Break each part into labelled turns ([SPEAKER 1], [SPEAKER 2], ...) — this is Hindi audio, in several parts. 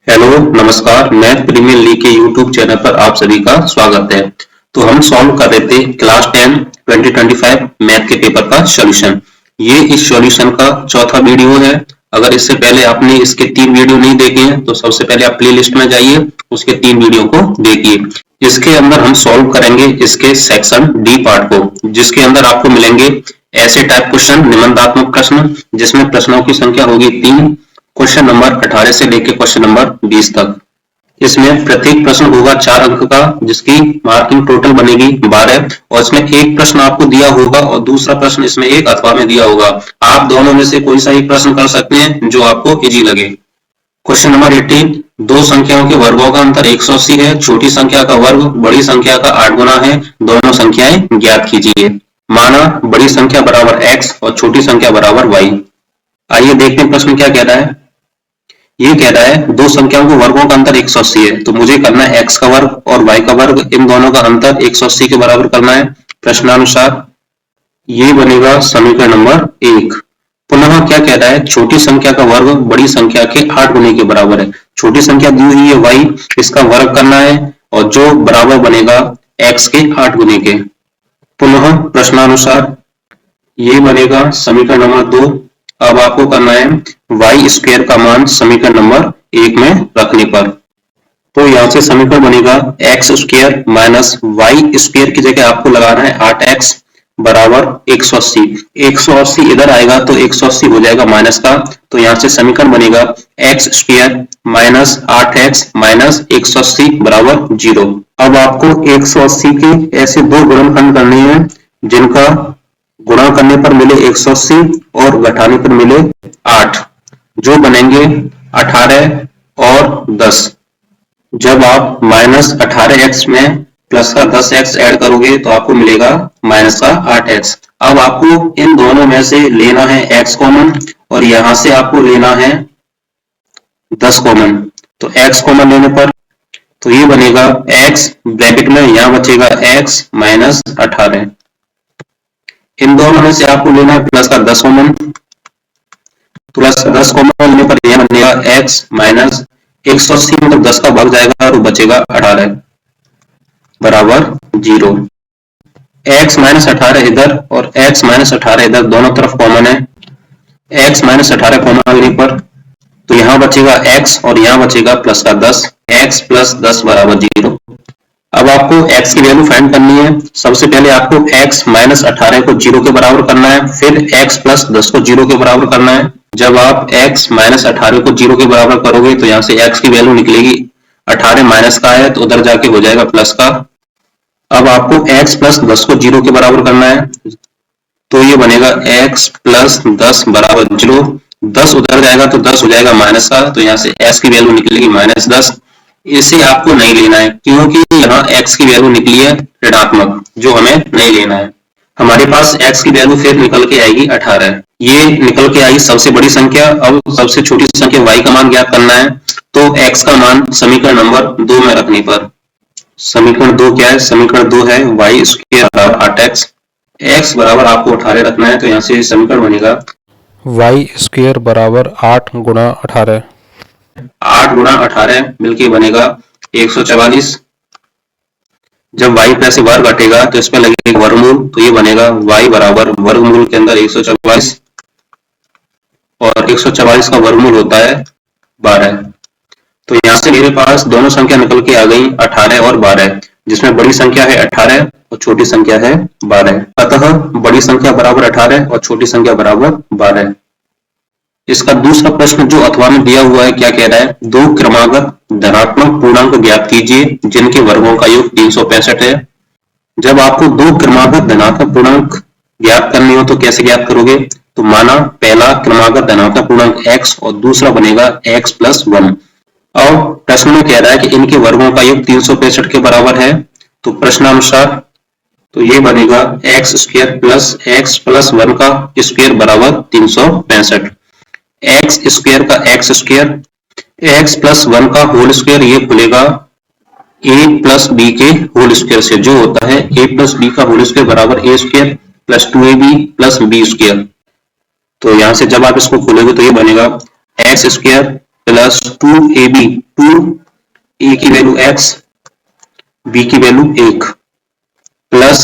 [SPEAKER 1] हेलो नमस्कार। मैथ प्रीमियर लीग के यूट्यूब चैनल पर आप सभी का स्वागत है। तो हम सॉल्व कर रहे थे क्लास 10 2025 मैथ के पेपर का सॉल्यूशन। ये इस सॉल्यूशन का चौथा वीडियो है। अगर इससे पहले आपने इसके 3 वीडियो नहीं देखे हैं तो सबसे पहले आप प्ले लिस्ट में जाइए, उसके 3 वीडियो को देखिए। इसके अंदर हम सॉल्व करेंगे इसके सेक्शन डी पार्ट को, जिसके अंदर आपको मिलेंगे ऐसे टाइप क्वेश्चन, निबंधात्मक प्रश्न जिसमें प्रश्नों की संख्या होगी 3, क्वेश्चन नंबर 18 से लेकर क्वेश्चन नंबर 20 तक। इसमें प्रत्येक प्रश्न होगा 4 अंक का, जिसकी मार्किंग टोटल बनेगी 12, और इसमें एक प्रश्न आपको दिया होगा और दूसरा प्रश्न इसमें एक अथवा में दिया होगा। आप दोनों में से कोई सा ही प्रश्न कर सकते हैं जो आपको इजी लगे। क्वेश्चन नंबर 18, दो संख्याओं के वर्गों का अंतर 180 है। छोटी संख्या का वर्ग बड़ी संख्या का 8 गुना है। दोनों संख्याएं ज्ञात कीजिए। माना बड़ी संख्या बराबर x और छोटी संख्या बराबर y। आइए देखते हैं प्रश्न क्या कह रहा है। ये कह रहा है दो संख्याओं के वर्गों का अंतर 180 है, तो मुझे करना है x का वर्ग और y का वर्ग, इन दोनों का अंतर 180 के बराबर करना है। प्रश्नानुसार ये बनेगा समीकरण नंबर 1। पुनः क्या कह रहा है, छोटी संख्या का वर्ग बड़ी संख्या के 8 गुने के बराबर है। छोटी संख्या दी हुई है y, इसका वर्ग करना है और जो बराबर बनेगा x के 8 गुने के। पुनः प्रश्नानुसार ये बनेगा समीकरण नंबर 2। अब आपको करना है y स्क्वायर का मान समीकरण नंबर 1 में रखने पर। तो यहां से समीकरण बनेगा x square minus y square की जगह आपको लगाना है 8x बराबर 180। 180 इधर आएगा तो 180 हो जाएगा माइनस का, तो यहां से समीकरण बनेगा x square minus 8x minus 180 बराबर 0। अब आपको 180 के ऐसे दो गुणनखंड करने हैं जिनका गुणा करने पर मिले 180 और घटाने पर मिले 8, जो बनेंगे 18 और 10। जब आप माइनस 18x में प्लस का 10x ऐड करोगे तो आपको मिलेगा माइनस का 8x। अब आपको इन दोनों में से लेना है x कॉमन और यहां से आपको लेना है 10 कॉमन। तो x कॉमन लेने पर तो ये बनेगा x ब्रैकेट में यहां बचेगा x माइनस 18। इन दोनों में से आपको लेना है प्लस का 10 कॉमन, प्लस 10 कॉमन लेने पर यह बनेगा x माइनस 180 मतलब 10 का भाग जाएगा और बचेगा 18 बराबर 0। x माइनस 18 इधर और x माइनस 18 इधर, दोनों तरफ कॉमन है। x माइनस 18 कॉमन लेने पर तो यहां बचेगा x और यहां बचेगा प्लस का 10, x प्लस 10 बराबर 0। अब आपको x की वैल्यू फाइंड करनी है। सबसे पहले आपको x माइनस 18 को 0 के बराबर करना है, फिर x प्लस 10 को 0 के बराबर करना है। जब आप x माइनस 18 को 0 के बराबर करोगे तो यहाँ से x की वैल्यू निकलेगी 18 माइनस का है तो उधर जाके हो जाएगा प्लस का। अब आपको x प्लस 10 को 0 के बराबर करना है, तो ये बनेगा x प्लस 10 बराबर 0। 10 उधर जाएगा तो 10 हो जाएगा माइनस का, तो यहाँ से x की वैल्यू निकलेगी माइनस 10। इसे आपको नहीं लेना है क्योंकि यहाँ x की वैल्यू निकली है ऋणात्मक, जो हमें नहीं लेना है। हमारे पास x की वैल्यू फिर निकल के आएगी 18। ये निकल के आई सबसे बड़ी संख्या। अब सबसे छोटी संख्या y का मान ज्ञात करना है, तो x का मान समीकरण नंबर 2 में रखने पर समीकरण 2 क्या है, समीकरण 2 है y स्क्वायर बराबर 8x। x बराबर आपको 18 रखना है, तो यहाँ से समीकरण बनेगा
[SPEAKER 2] y स्क्वायर बराबर 8 गुणा 18।
[SPEAKER 1] 8 गुणा 18 मिलके बनेगा 144। जब y पे से वर्ग घटेगा तो इसमें लगेगा वर्गमूल, तो ये बनेगा y बराबर वर्गमूल के अंदर 144 और 144 का वर्गमूल होता है 12। तो यहाँ से मेरे पास दोनों संख्या निकल के आ गई 18 और 12, जिसमें बड़ी संख्या है 18 और छोटी संख्या है 12। अतः बड़ी संख्या बराबर 18 और छोटी संख्या बराबर 12। इसका दूसरा प्रश्न जो अथवा में दिया हुआ है क्या कह रहा है, दो क्रमागत धनात्मक पूर्णांक ज्ञात कीजिए जिनके वर्गों का योग 365 है। जब आपको दो क्रमागत धनात्मक पूर्णांक ज्ञात करनी हो तो कैसे ज्ञात करोगे, तो माना पहला क्रमागत धनात्मक पूर्णांक x और दूसरा बनेगा x प्लस 1। अब प्रश्न में कह रहा है कि इनके वर्गों का योग 365 के बराबर है, तो प्रश्नानुसार तो ये बनेगा x square plus x plus 1 का स्क्वायर बराबर 365। x स्क्वायर का x स्क्वायर, x प्लस 1 का होल स्क्वायर, ये खुलेगा a प्लस b के होल स्क्वायर से, जो होता है a प्लस b का होल स्क्वायर बराबर a square plus 2ab plus b square. तो यहां से जब आप इसको खोलोगे तो ये बनेगा x square plus 2ab, 2a की वैल्यू x, b की value 1 plus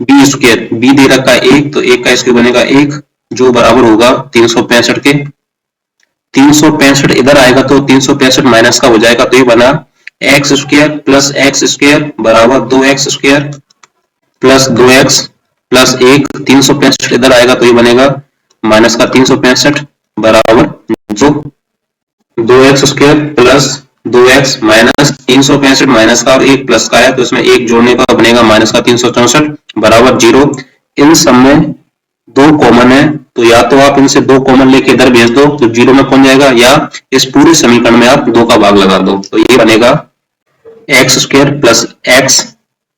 [SPEAKER 1] b square, b दे रखा है 1 तो 1 का स्क्वायर बनेगा 1 जो बराबर होगा 365 के। 365 इधर आएगा तो 365 माइनस का हो जाएगा तो ये बना x square plus x square बराबर 2x square plus 2x plus 1। 365 इधर आएगा तो ये बनेगा माइनस का 365 बराबर जो 2x square plus 2x minus 365 minus का और 1 प्लस का है तो इसमें 1 जोड़ने का बनेगा माइनस का 364 बराबर 0। इन सब में 2 कॉमन है तो या तो आप इनसे 2 कॉमन लेके इधर भेज दो तो 0 में पहुंच जाएगा, या इस पूरे समीकरण में आप 2 का भाग लगा दो तो ये बनेगा x square plus x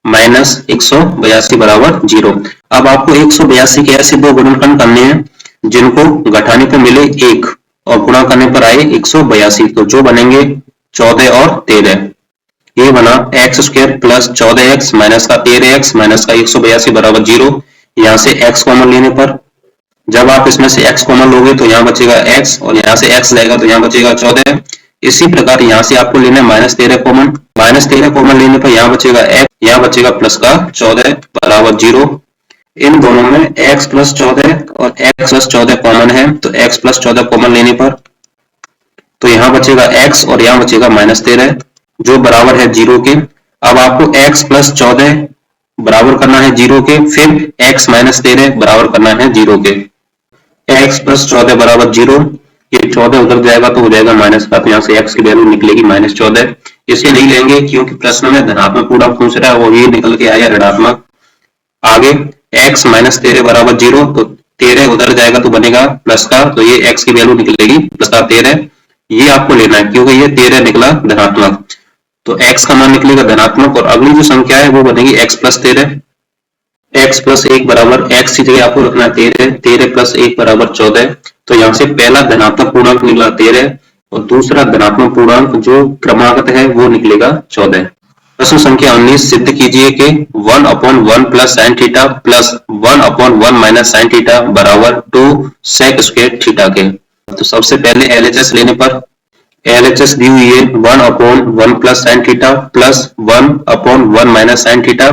[SPEAKER 1] minus 182 बराबर 0। अब आपको 182 के ऐसे 2 गुणनखंड करने हैं जिनको घटाने पर मिले 1 और गुणा करने पर आए 182 तो जो बनेंगे 14 और 13। ये बना x square plus 14x minus का 13x माइनस का 182 बराबर 0। यहाँ से x कॉमन लेने पर जब आप इसमें से x कॉमन लोगे तो यहाँ बचेगा x और यहाँ से x जाएगा तो यहाँ बचेगा 14। इसी प्रकार यहाँ से आपको लेना है -13 कॉमन, -13 कॉमन लेने पर यहाँ बचेगा x, यहाँ बचेगा प्लस का 14 बराबर 0। इन दोनों में x प्लस 14 और x प्लस 14 कॉमन है तो x प्लस 14 कॉमन लेने पर तो यहाँ बचेगा x और यहाँ बचेगा -13 जो बराबर है 0 के। अब आपको x प्लस 14 बराबर करना है 0 के, फिर x माइनस 13 बराबर करना है 0 के। x प्लस 14 बराबर 0, ये 14 उधर जाएगा तो हो जाएगा माइनस का तो यहाँ से x की वैल्यू निकलेगी -14। इसे नहीं लेंगे क्योंकि प्रश्न में धनात्मक पूर्णांक पूछ रहा है और ये निकल के आया ऋणात्मक। आगे x माइनस 13 बराबर 0 तो 13 उधर जाएगा तो बनेगा प्लस का तो ये x की वैल्यू निकलेगी प्लस का 13। ये आपको लेना है क्योंकि ये 13 निकला धनात्मक तो x का मान निकलेगा धनात्मक और अगली जो संख्या है वो बनेगी x प्लस 13। x प्लस 1 बराबर x की जगह आपको रखना है 13, 13 प्लस 1 बराबर 14। तो यहाँ से पहला धनात्मक पूर्णांक निकला 13 और दूसरा धनात्मक पूर्णांक जो क्रमागत है वो निकलेगा 14। प्रश्न संख्या 19 सिद्ध कीजिए कि 1/1 plus sine theta plus 1/1 minus sine theta बराबर 2 सेक स्क्वायर थीटा के। तो सबसे पहले LHS लेने पर LHS दी हुई है 1/1 plus sine theta plus 1/1 minus sine theta.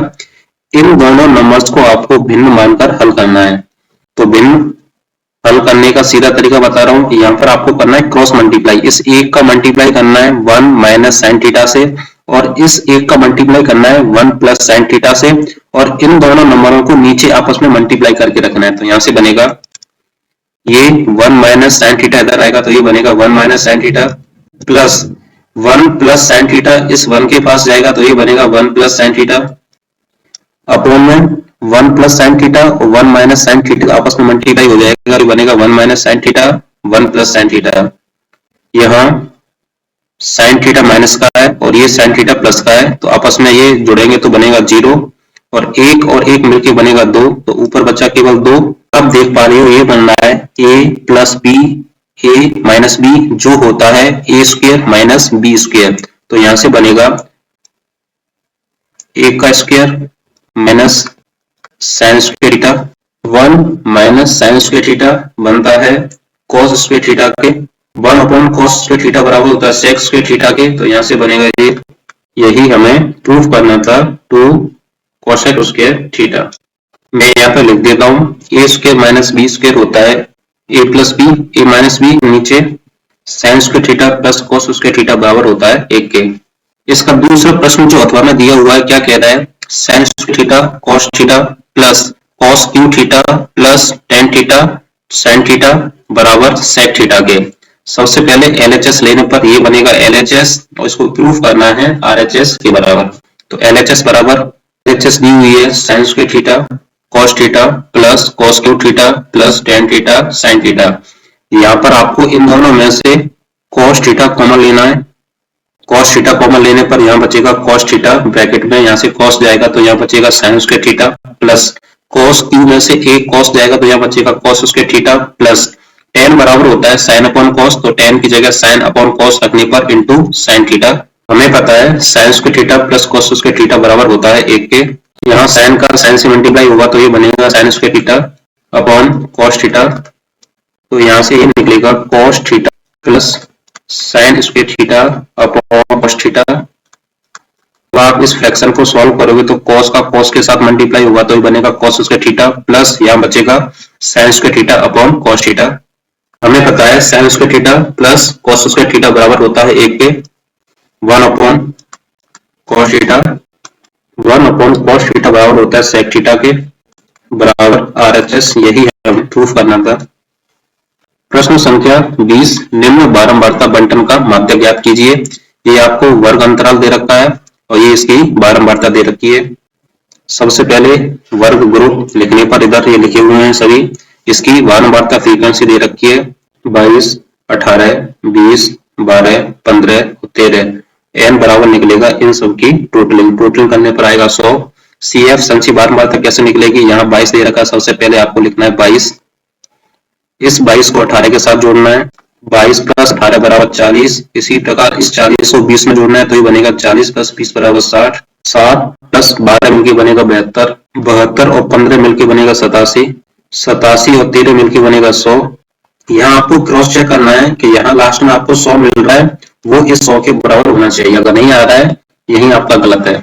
[SPEAKER 1] इन दोनों नंबर्स को आपको भिन्न मानकर हल करना है। तो भिन्न हल करने का सीधा तरीका बता रहा हूं कि यहाँ पर आपको करना है क्रॉस मल्टीप्लाई। इस एक का मल्टीप्लाई करना है 1 माइनस साइन थीटा से और इस एक का मल्टीप्लाई करना है 1 प्लस साइन थीटा से और इन दोनों नंबरों को नीचे आपस में मल्टीप्लाई करके रखना है। तो यहाँ से बनेगा ये 1 माइनस साइन थीटा इधर आएगा तो ये बनेगा 1 minus sine theta plus 1 plus sine theta इस 1 के पास जाएगा तो ये बनेगा 1 प्लस साइन थीटा अपॉन में 1 प्लस साइन थीटा और 1 माइनस साइन थीटा आपस में मल्टीप्लाई हो जाएगा तो बनेगा 1 minus sine theta 1 plus sine theta. यहाँ साइन थीटा माइनस का है और ये साइन थीटा प्लस का है तो आपस में ये जुड़ेंगे तो बनेगा 0 और 1 मिलके बनेगा 2 तो ऊपर बचा केवल 2। अब देख पा रहे हो ये बन रहा है a plus B a minus B जो होता है a square minus B square. तो यहां से बनेगा a का square minus sine square theta 1 minus sine square theta बनता है cos स्क्वायर थीटा के 1/cos स्क्वायर थीटा बराबर होता है sec स्क्वायर थीटा के। तो यहां से बनेगा ये, यही हमें प्रूफ करना था 2 cosec स्क्वायर थीटा। मैं यहाँ पे लिख देता हूँ a square minus B square होता है a plus B a minus b नीचे sine square theta plus cos square theta बराबर होता है 1 के। इसका दूसरा प्रश्न जो अथवा में दिया हुआ है क्या कह रहा है sign square theta cos theta plus cos Q theta plus tan theta sin theta बराबर sec थीटा के। सबसे पहले LHS लेने पर ये बनेगा LHS और इसको प्रूफ करना है RHS के बराबर। तो LHS बराबर LHS दी हुई है sign square theta cos theta plus cos Q theta plus tan theta sin theta. यहाँ पर आपको इन दोनों में से cos थीटा कॉमन लेना है। cos थीटा कॉमन लेने पर यहाँ बचेगा cos थीटा ब्रैकेट में यहाँ से cos जाएगा तो यहाँ बचेगा sin square theta plus cos Q में से एक cos जाएगा तो यहाँ बचेगा cos square theta plus tan बराबर होता है sin अपॉन cos तो tan की जगह sin अपॉन cos रखने पर इंटू sin थीटा। हमें पता है sin square theta plus cos square theta बराबर होता है 1 के। यहाँ sin का sin से मल्टीप्लाई होगा तो ये बनेगा sin square theta upon cos theta. तो यहाँ से ये निकलेगा cos theta plus sign square theta upon cos theta. तो आप इस फ्रैक्शन को सॉल्व करोगे तो कॉस का कॉस के साथ मल्टीप्लाई होगा तो ही बनेगा कॉस स्क्वायर थीटा, प्लस यहाँ बचेगा sign square theta upon cos theta. हमें पता है sign square theta plus cos square theta बराबर होता है 1 के 1 upon cos theta. 1 upon cos theta बराबर होता है सेक थीटा के बराबर RHS। यही हमें प्रूफ करना था। प्रश्न संख्या 20, निम्न बारंबारता बंटन का माध्य ज्ञात कीजिए। ये आपको वर्ग अंतराल दे रखा है और ये इसकी बारंबारता दे रखी है। सबसे पहले वर्ग ग्रुप लिखने पर इधर ये लिखे हुए हैं सभी। इसकी बारंबारता फ्रीक्वेंसी दे रखी है 22, 18, 20, 12, 15, 13। n बराबर निकलेगा इन सब की टोटलिंग करने पर आएगा 100। CF संचयी बारंबारता कैसे निकलेगी, यहाँ 22 दे रखा है। सबसे पहले आपको लिखना है 22, इस 22 को 18 के साथ जोड़ना है। 22 प्लस 18 बराबर 40। इसी प्रकार इस 40 को 20 में जोड़ना है तो ये बनेगा 40 प्लस 20 बराबर 60। 60 प्लस 12 मिलकर बनेगा 72। 72 और 15 मिलकर बनेगा 87। 87 और 13 मिलकर बनेगा 100। यहाँ आपको क्रॉस चेक करना है कि यहाँ लास्ट में आपको 100 मिल रहा है वो इस 100 के बराबर होना चाहिए। अगर नहीं आ रहा है यही आपका गलत है।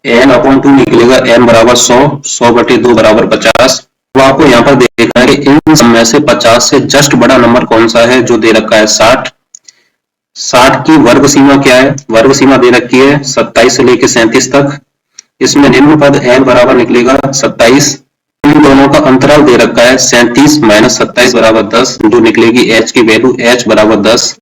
[SPEAKER 1] n अपॉन 2 निकलेगा n बराबर 100, 100 बटे 2 बराबर 50। तो आपको यहाँ पर देखना है कि इन सब में से 50 से जस्ट बड़ा नंबर कौन सा है, जो दे रखा है 60। 60 की वर्ग सीमा क्या है, वर्ग सीमा दे रखी है 27 से लेकर 37 तक। इसमें निम्न पद n बराबर निकलेगा 27। इन दोनों का अंतराल दे रखा है 37 माइनस 27 बराबर 10, जो निकलेगी h की वैल्यू h बराबर 10।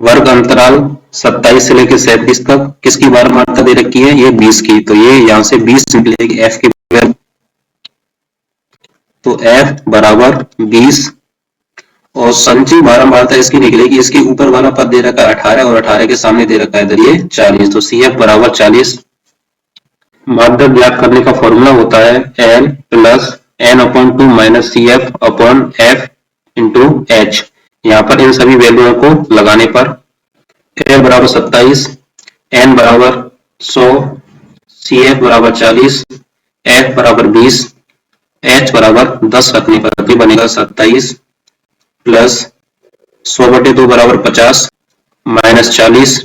[SPEAKER 1] वर्ग अंतराल 27 से लेकर 37 तक किसकी बारंबारता दे रखी है, ये 20 की। तो ये यहाँ से 20 निकलेगी f की वैल्यू। तो f बराबर 20 और संचयी बारंबारता इसकी निकलेगी, इसके ऊपर वाला पद दे रखा है 18 और 18 के सामने दे रखा है इधर ये 40। तो CF बराबर 40। माध्य ज्ञात करने का फॉर्मूला होता है n plus n upon 2 minus CF upon f into h। यहाँ पर इन सभी वैल्यूओं को लगाने पर n बराबर 27, n बराबर 100, CF बराबर 40, f बराबर 20, h बराबर 10 रखने पर बनेगा 27 प्लस 100 बटे 2 बराबर 50 माइनस 40।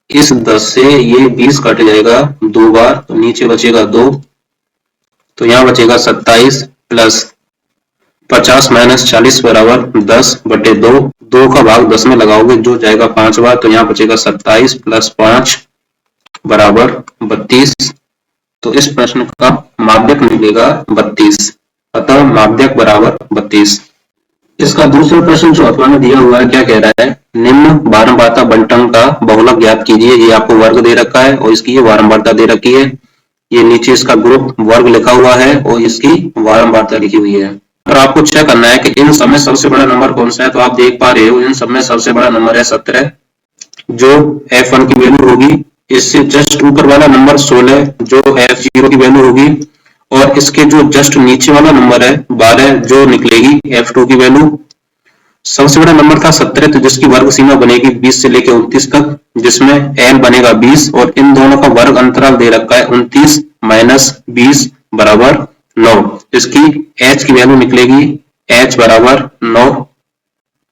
[SPEAKER 1] इस 10 से ये 20 कट जाएगा 2 बार तो नीचे बचेगा 2। तो यहाँ बचेगा 27 प्लस 50 माइनस 40 बराबर 10 बटे 2। 2 का भाग 10 में लगाओगे जो जाएगा 5 बार, तो यहाँ बचेगा 27 प्लस 5 बराबर 32। तो इस प्रश्न का माध्यक निकलेगा 32। अतः माध्यक बराबर 32। इसका दूसरा प्रश्न जो अथवा में दिया हुआ है क्या कह रहा है, निम्न बारंबारता बंटन का बहुलक ज्ञात कीजिए। ये आपको वर्ग दे रखा है और इसकी ये बारंबारता दे रखी है। ये नीचे इसका ग्रुप वर्ग लिखा हुआ है और इसकी बारंबारता लिखी हुई है। और आपको चेक करना है कि इन सब में सबसे बड़ा नंबर कौन सा है। तो आप देख पा रहे हो इन सब में सबसे बड़ा नंबर है 17, जो f1 की वैल्यू होगी। इससे जस्ट ऊपर वाला नंबर 16, जो f0 की वैल्यू होगी। और इसके जो जस्ट नीचे वाला नंबर है 12, जो निकलेगी f2 की वैल्यू। सबसे बड़ा नंबर था 17, तो जिसकी वर्ग सीमा बनेगी 20 से लेकर 29 तक, जिसमें n बनेगा 20 और इन दोनों का वर्ग अंतराल दे रखा है 29 माइनस 20 बराबर 9। इसकी h की वैल्यू निकलेगी h बराबर 9।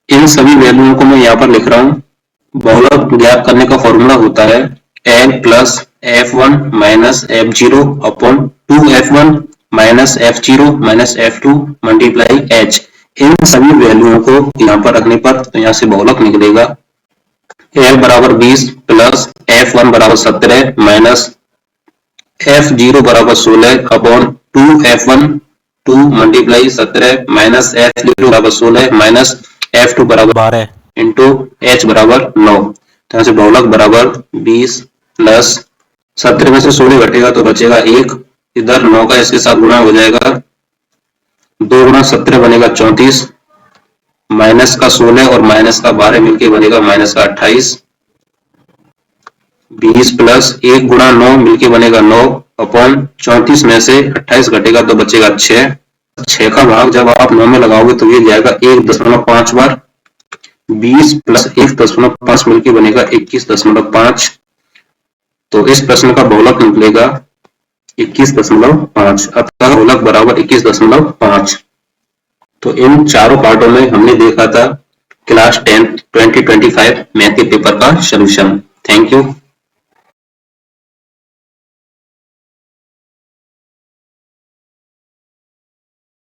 [SPEAKER 1] इन सभी वैल्यूओं को मैं यहाँ पर लिख रहा हूँ। बहुलक ज्ञात करने का फॉर्मूला होता है n plus f1 minus f0 upon 2f1 minus f0 minus f2 multiply h। इन सभी वैल्यूओं को यहाँ पर रखने पर तो यहाँ से बहुलक निकलेगा l बराबर 20 प्लस f1 बराबर 17 माइनस f0 बराबर 16 upon 2f1 2 multiply 17 minus f0 बराबर 16 माइनस f2 बराबर
[SPEAKER 2] 12
[SPEAKER 1] इंटू h बराबर 9। तो यहाँ से बहुलक बराबर 20 प्लस 17 में से 16 घटेगा तो बचेगा 1। इधर 9 का इसके साथ गुणा हो जाएगा, 2 गुणा 17 बनेगा 34, माइनस का 16 और माइनस का 12 मिलके बनेगा माइनस का 28। 20 प्लस 1 गुणा 9 मिलके बनेगा 9 अपॉन 34 में से 28 घटेगा तो बचेगा 6। 6 का भाग जब आप 9 में लगाओगे तो ये जाएगा 1.5 बार। 20 प्लस 1.5 मिलके बनेगा 21.5। तो इस प्रश्न का बहुलक निकलेगा 21.5, अतः गोलक बराबर 21.5। तो इन चारों पार्टों में हमने देखा था क्लास 10 2025 मैथ के पेपर का सॉल्यूशन। Thank you.